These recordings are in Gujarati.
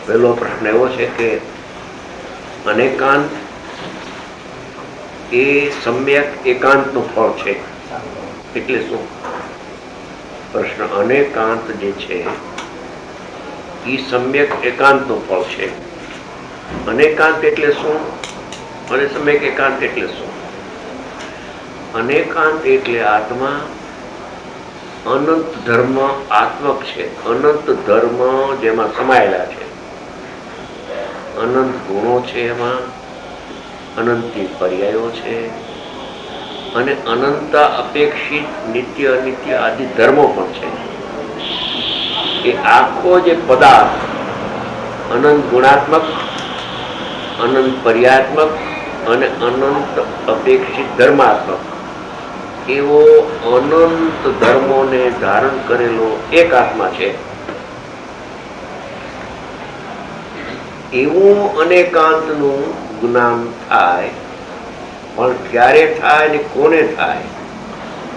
પહેલો પ્રશ્ન એવો છે કે અનેકાંત એ સમ્યક એકાંતનું ફળ છે એટલે શું? પ્રશ્ન અનેકાંત જે છે એ સમ્યક એકાંતનું ફળ છે. અનેકાંત એટલે શું અને સમ્યક એકાંત એટલે શું? અનેકાંત એટલે આત્મા અનંત ધર્મ આત્મક છે. અનંત ધર્મ જેમાં સમાયેલા છે, અનંત ગુણો છે, એમાં અનંતી પર્યાયો છે અને અનંત અપેક્ષિત નિત્ય અનિત્ય આદિ ધર્મો પણ છે. એ આખો જે પદાર્થ અનંત ગુણાત્મક, અનંત પર્યાત્મક અને અનંત અપેક્ષિત ધર્માત્મક એવો અનંત ધર્મોને ધારણ કરેલો એક આત્મા છે. એવું અનેકાંતનું જ્ઞાન થાય, પણ ક્યારે થાય ને કોને થાય?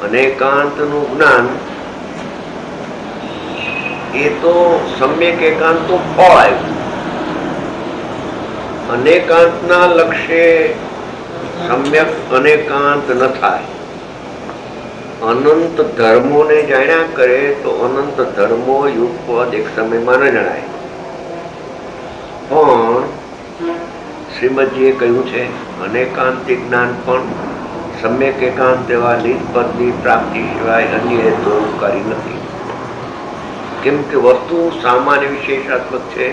અનેકાંતનું જ્ઞાન એ તો સમ્યક એકાંતનું ફળ આવ્યું. અનેકાંતના લક્ષ્ય સમ્યક અનેકાંત ન થાય. અનંત ધર્મોને જાણ્યા કરે તો અનંત ધર્મો યુગપદ એક સમયમાં ન જણાય. પણ શ્રીમદજીએ કહ્યું છે અનેકાંતિક જ્ઞાન પણ સમ્યક એકાંત એવા નિજપદની પ્રાપ્તિ સિવાય અન્ય હેતુકારી નથી. કેમ કે વસ્તુ સામાન્ય વિશેષાત્મક છે,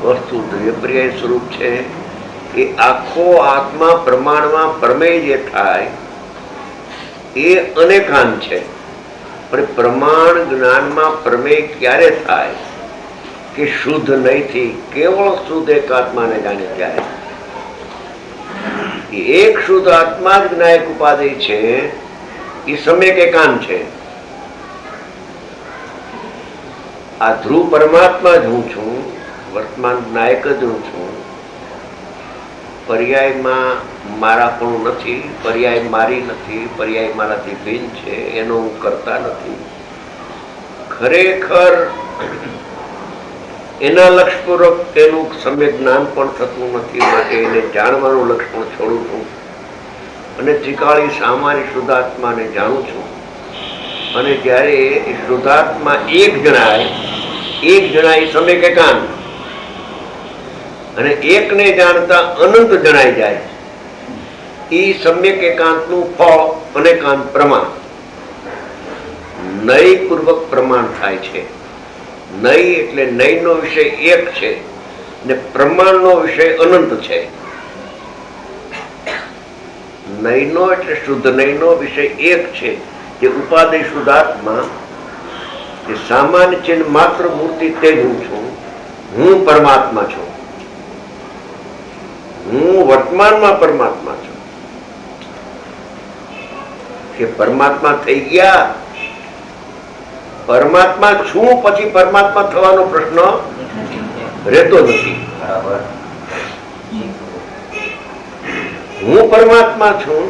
વસ્તુ દ્રવ્યપર્યાય સ્વરૂપ છે. એ આખો આત્મા પ્રમાણમાં પ્રમેય જે થાય એ અનેકાંત છે. પણ પ્રમાણ જ્ઞાનમાં પ્રમેય ક્યારે થાય કે શુદ્ધ નહીંથી કેવળ શુદ્ધ એક આત્માને જાણે ત્યારે. એક શુદ્ધ આત્મા જ જ્ઞાયક ઉપાધિ છે, એ સમ્યક એકાંત છે. આ ધ્રુવ પરમાત્મા જ હું છું, વર્તમાન નાયક જ હું છું. પર્યાયમાં મારા પણ નથી, પર્યાય મારી નથી, પર્યાય મારાથી ભિન્ન છે, એનો હું કરતા નથી. ખરેખર એના લક્ષ્યપૂર્વક તેનું સમ્યક જ્ઞાન પણ થતું નથી, માટે એને જાણવાનું લક્ષ્ય પણ છોડું છું અને ત્રિકાળી સામાન્ય શુદ્ધાત્માને જાણું છું. અને જ્યારે એ શુદ્ધાત્મા એક જણાય સમ્યક એકાંત, અને એકને જાણતા અનંત જણાઈ જાય, એ સમ્યક એકાંતનું ફળ અનેકાંત પ્રમાણ. નય પૂર્વક પ્રમાણ થાય છે. નય એટલે નયનો વિષય એક છે ને પ્રમાણનો વિષય અનંત છે. નયનો એટલે શુદ્ધ નયનો વિષય એક છે, જે ઉપાધિ શુદ્ધાત્મા એ સામાન્ય ચિહ્ન માત્ર મૂર્તિ તે જ હું છું. હું પરમાત્મા છું, હું વર્તમાનમાં પરમાત્મા છું. કે પરમાત્મા થઈ ગયા, પરમાત્મા છું પછી પરમાત્મા થવાનો પ્રશ્ન રહેતો નથી. હું પરમાત્મા છું,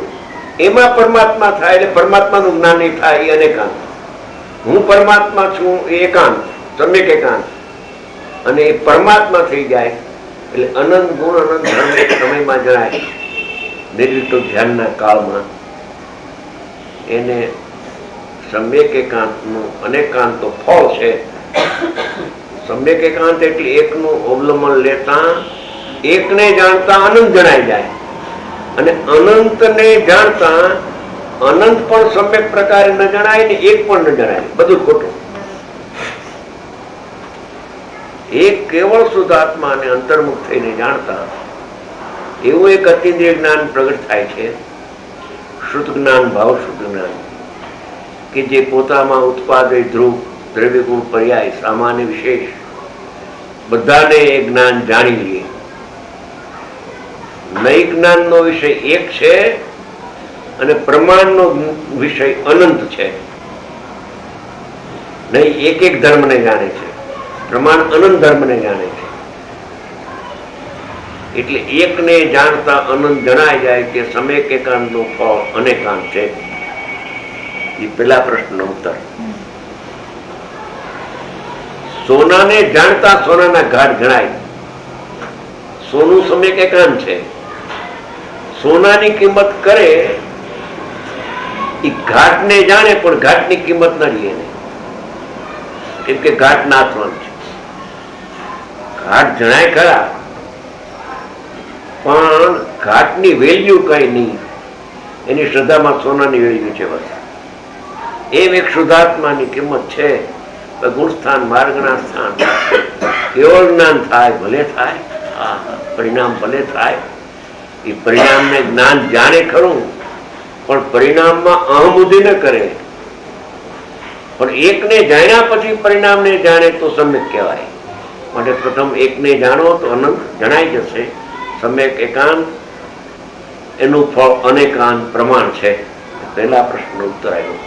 એમાં પરમાત્મા થાય એટલે પરમાત્માનું જ્ઞાન નહીં થાય, એ અનેકાંત. હું પરમાત્મા છું એ એકાંત, સમ્યક એકાંત, અને એ પરમાત્મા થઈ જાય એટલે અનંત ગુણ અનંત ધર્મ એક સમયમાં જણાય. નિર્વિકલ્પ ધ્યાનના કાળમાં એને સમ્યક એકાંતનું અનેકાંત તો ફળ છે. સમ્યક એકાંત એટલે એકનું અવલંબન લેતા એકને જાણતા અનંત જણાઈ જાય, અને અનંતને જાણતા અનંત પણ સમ્યક પ્રકારે ન જણાય ને એક પણ ન જણાય, બધું ખોટું. એક કેવળ શુદ્ધ આત્માને અંતર્મુખ થઈને જાણતા એવું એક અતિન્દ્રિય જ્ઞાન પ્રગટ થાય છે. શુદ્ધ જ્ઞાન, ભાવ શુદ્ધ જ્ઞાન, કે જે પોતામાં ઉત્પાદય ધ્રુવ દ્રવ્ય ગુણ પર્યાય સામાન્ય વિશેષ બધાને એ જ્ઞાન જાણી લે. નય જ્ઞાનનો વિષય એક છે અને પ્રમાણનો વિષય અનંત છે. નય એક એક ધર્મને જાણે છે, પ્રમાણ અનંત ધર્મને જાણે છે. એટલે એકને જાણતા અનંત જણાય જાય કે સમ્યક એકાંતનું ફળ અનેકાંત છે. એ પેલા પ્રશ્નનો ઉત્તર. સોનાને જાણતા સોનાના ઘાટ જણાય, સોનું સમ્યક એકાંત છે. સોનાની કિંમત કરે એ ઘાટને જાણે પણ ઘાટની કિંમત ન રહીએ કેમ કે ઘાટ નાથવાન છે. ઘાટ જણાય ખરા પણ ઘાટની વેલ્યુ કઈ નહીં. એની શ્રદ્ધામાં સોનાની વેલ્યુ છે બસ. એમ એક શુદ્ધાત્માની કિંમત છે. ગુણ સ્થાન માર્ગના સ્થાન કેવળ જ્ઞાન થાય ભલે થાય, પરિણામ ભલે થાય. એ પરિણામને જ્ઞાન જાણે ખરું પણ પરિણામમાં અહમબુદ્ધિ ન કરે. પણ એકને જાણ્યા પછી પરિણામને જાણે તો સમ્યક કહેવાય. માટે પ્રથમ એકને જાણો તો અનંત જણાઈ જશે. સમ્યક એકાંત એનું ફળ અનેકાંત પ્રમાણ છે. પહેલા પ્રશ્નનો ઉત્તર આવ્યો.